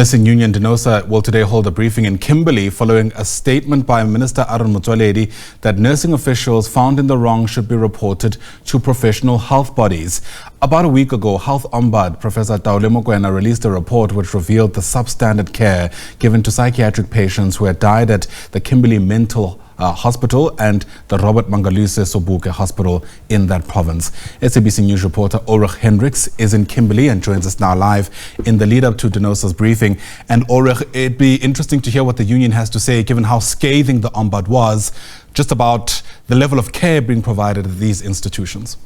Nursing Union Denosa will today hold a briefing in Kimberley following a statement by Minister Aaron Motsoaledi that nursing officials found in the wrong should be reported to professional health bodies. About a week ago, Health Ombud Professor Taole Mokoena released a report which revealed the substandard care given to psychiatric patients who had died at the Kimberley Mental Hospital and the Robert Mangaliso Sobukwe Hospital in that province. SABC News reporter Ulrich Hendriks is in Kimberley and joins us now live in the lead up to Denosa's briefing. And Ulrich, it'd be interesting to hear what the union has to say, given how scathing the Ombud was, just about the level of care being provided at these institutions.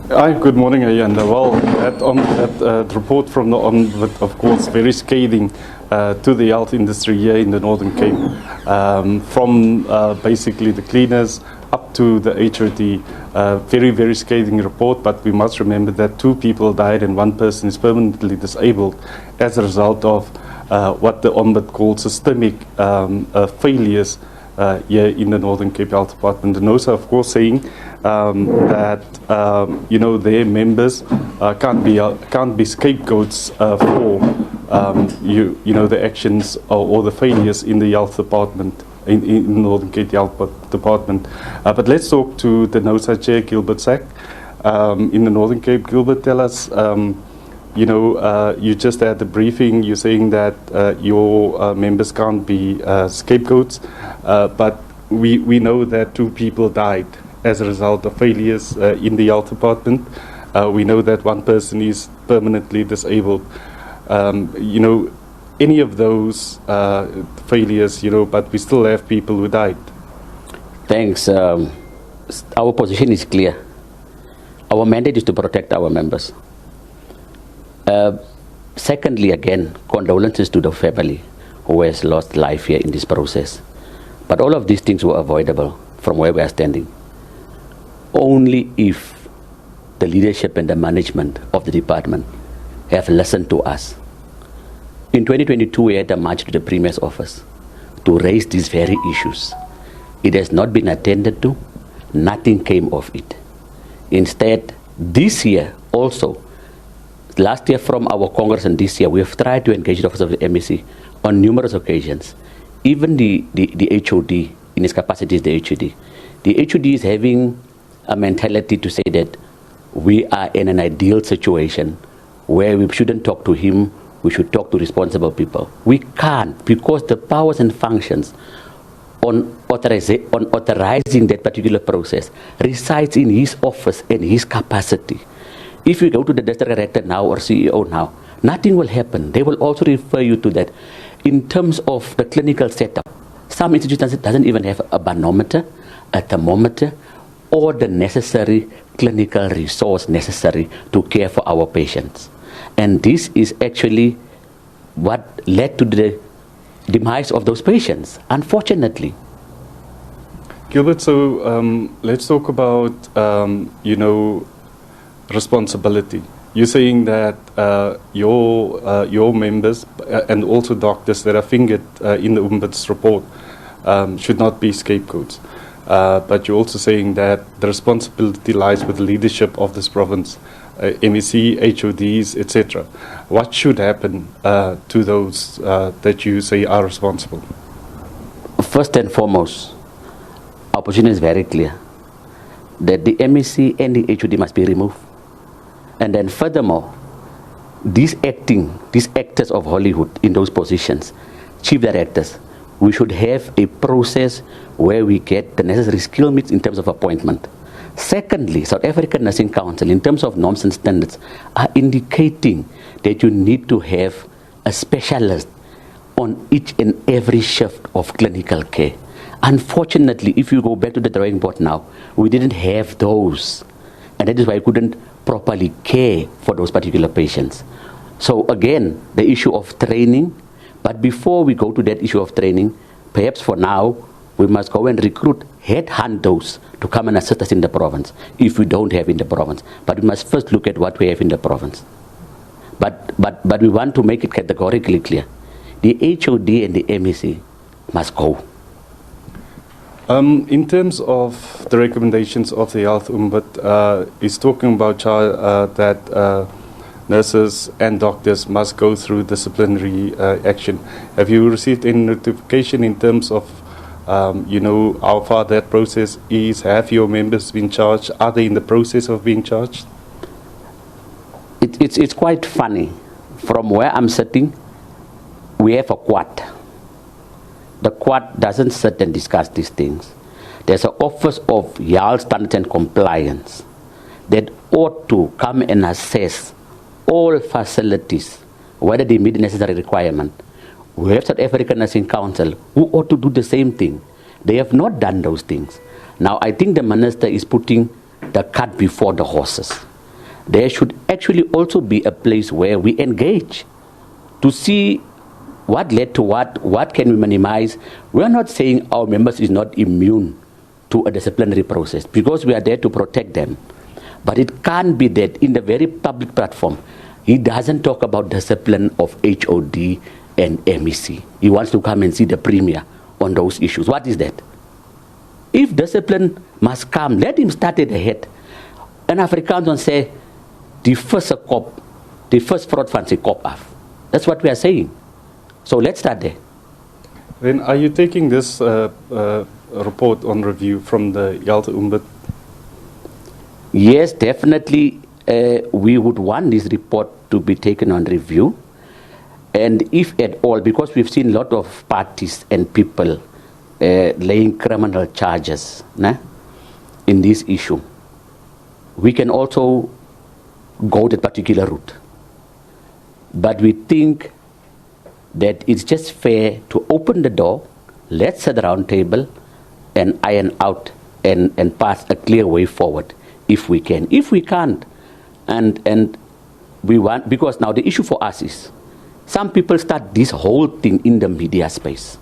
Hi, good morning, Ayanda. Well, that report from the Ombud, of course, very scathing to the health industry here in the Northern Cape, from basically the cleaners up to the HOD. Very, very scathing report, but we must remember that 2 people died and 1 person is permanently disabled as a result of what the Ombud calls systemic failures here in the Northern Cape Health Department. Denosa, of course, saying that their members can't be scapegoats for the actions or the failures in the health department in Northern Cape Health Department. But let's talk to Denosa Chair Gilbert Sack in the Northern Cape. Gilbert, tell us. You just had the briefing. You're saying that your members can't be scapegoats, but we know that 2 people died as a result of failures in the health department. We know that 1 person is permanently disabled. Any of those failures, but we still have people who died. Thanks. Our position is clear. Our mandate is to protect our members. Secondly, again, condolences to the family who has lost life here in this process. But all of these things were avoidable from where we are standing. Only if the leadership and the management of the department have listened to us. In 2022, we had a march to the Premier's office to raise these very issues. It has not been attended to. Nothing came of it. Instead, this year also, last year from our Congress and this year, we have tried to engage the Office of the MEC on numerous occasions. Even the HOD, in its capacity is the HOD. The HOD is having a mentality to say that we are in an ideal situation where we shouldn't talk to him, we should talk to responsible people. We can't, because the powers and functions on authorizing that particular process resides in his office and his capacity. If you go to the district director now or CEO now, nothing will happen. They will also refer you to that. In terms of the clinical setup, some institutions doesn't even have a manometer, a thermometer, or the necessary clinical resource necessary to care for our patients. And this is actually what led to the demise of those patients, unfortunately. Gilbert, so let's talk about, responsibility. You're saying that your members and also doctors that are fingered in the Ombud's report should not be scapegoats. But you're also saying that the responsibility lies with the leadership of this province, MEC, HODs, etc. What should happen to those that you say are responsible? First and foremost, our position is very clear that the MEC and the HOD must be removed. And then furthermore, these actors of Hollywood in those positions, chief directors, we should have a process where we get the necessary skill mix in terms of appointment. Secondly, South African Nursing Council, in terms of norms and standards, are indicating that you need to have a specialist on each and every shift of clinical care. Unfortunately, if you go back to the drawing board now, we didn't have those. And that is why we couldn't properly care for those particular patients. So again, the issue of training. But before we go to that issue of training, perhaps for now, we must go and recruit, headhunt those to come and assist us in the province, if we don't have in the province. But we must first look at what we have in the province. But we want to make it categorically clear. The HOD and the MEC must go. In terms of the recommendations of the Health Ombud, is talking about that nurses and doctors must go through disciplinary action. Have you received any notification in terms of, how far that process is? Have your members been charged? Are they in the process of being charged? It's quite funny. From where I'm sitting, we have a quad. The quad doesn't sit and discuss these things. There's an Office of Health Standards and Compliance that ought to come and assess all facilities, whether they meet the necessary requirement. We have South African Nursing Council who ought to do the same thing. They have not done those things. Now, I think the minister is putting the cart before the horses. There should actually also be a place where we engage to see what led to what can we minimize. We are not saying our members is not immune to a disciplinary process because we are there to protect them. But it can't be that in the very public platform, he doesn't talk about discipline of HOD and MEC. He wants to come and see the premier on those issues. What is that? If discipline must come, let him start at the head. And Afrikaans don't say, the first fraud van sy kop af. That's what we are saying. So let's start there. Then are you taking this report on review from the Health Ombud? Yes, definitely. We would want this report to be taken on review. And if at all, because we've seen a lot of parties and people laying criminal charges in this issue, we can also go that particular route. But we think that it's just fair to open the door, let's sit around table and iron out and pass a clear way forward if we can. If we can't, and we want, because now the issue for us is, some people start this whole thing in the media space.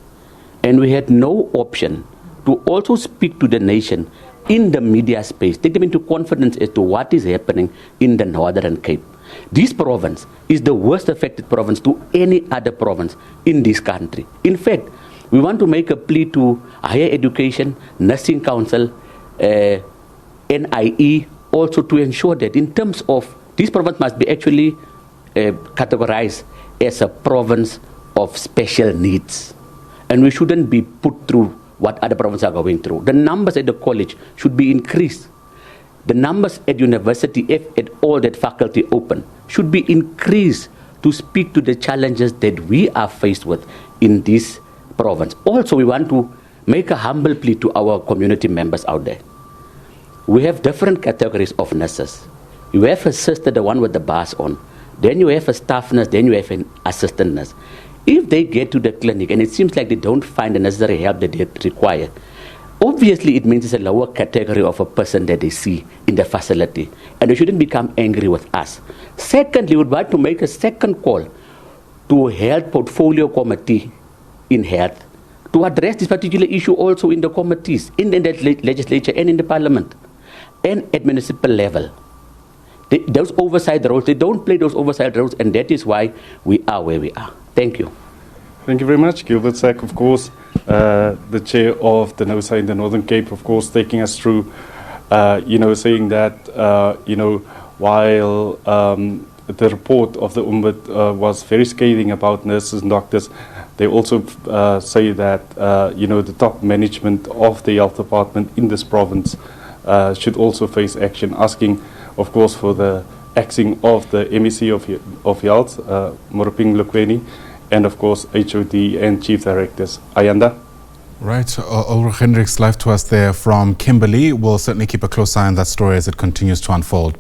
And we had no option to also speak to the nation in the media space, take them into confidence as to what is happening in the Northern Cape. This province is the worst affected province to any other province in this country. In fact, we want to make a plea to higher education, nursing council, NIE, also to ensure that in terms of this province must be actually categorized as a province of special needs. And we shouldn't be put through what other provinces are going through. The numbers at the college should be increased. The numbers at university, if at all that faculty open, should be increased to speak to the challenges that we are faced with in this province. Also, we want to make a humble plea to our community members out there. We have different categories of nurses. You have a sister, the one with the bars on. Then you have a staff nurse, then you have an assistant nurse. If they get to the clinic and it seems like they don't find the necessary help that they require, obviously it means it's a lower category of a person that they see in the facility. And they shouldn't become angry with us. Secondly, we would like to make a second call to Health Portfolio Committee in Health to address this particular issue also in the committees, in the legislature and in the parliament, and at municipal level. Those oversight roles, they don't play those oversight roles, and that is why we are where we are. Thank you. Thank you very much. Gilbert Sack, of course, the chair of Denosa in the Northern Cape, of course, taking us through, saying that, while the report of the Ombud was very scathing about nurses and doctors, they also say that, the top management of the health department in this province should also face action, asking, of course, for the axing of the MEC of Health, Moruping Lukweni, and of course HOD and Chief Directors. Ayanda? Right, Ulrich Hendriks live to us there from Kimberley. We'll certainly keep a close eye on that story as it continues to unfold.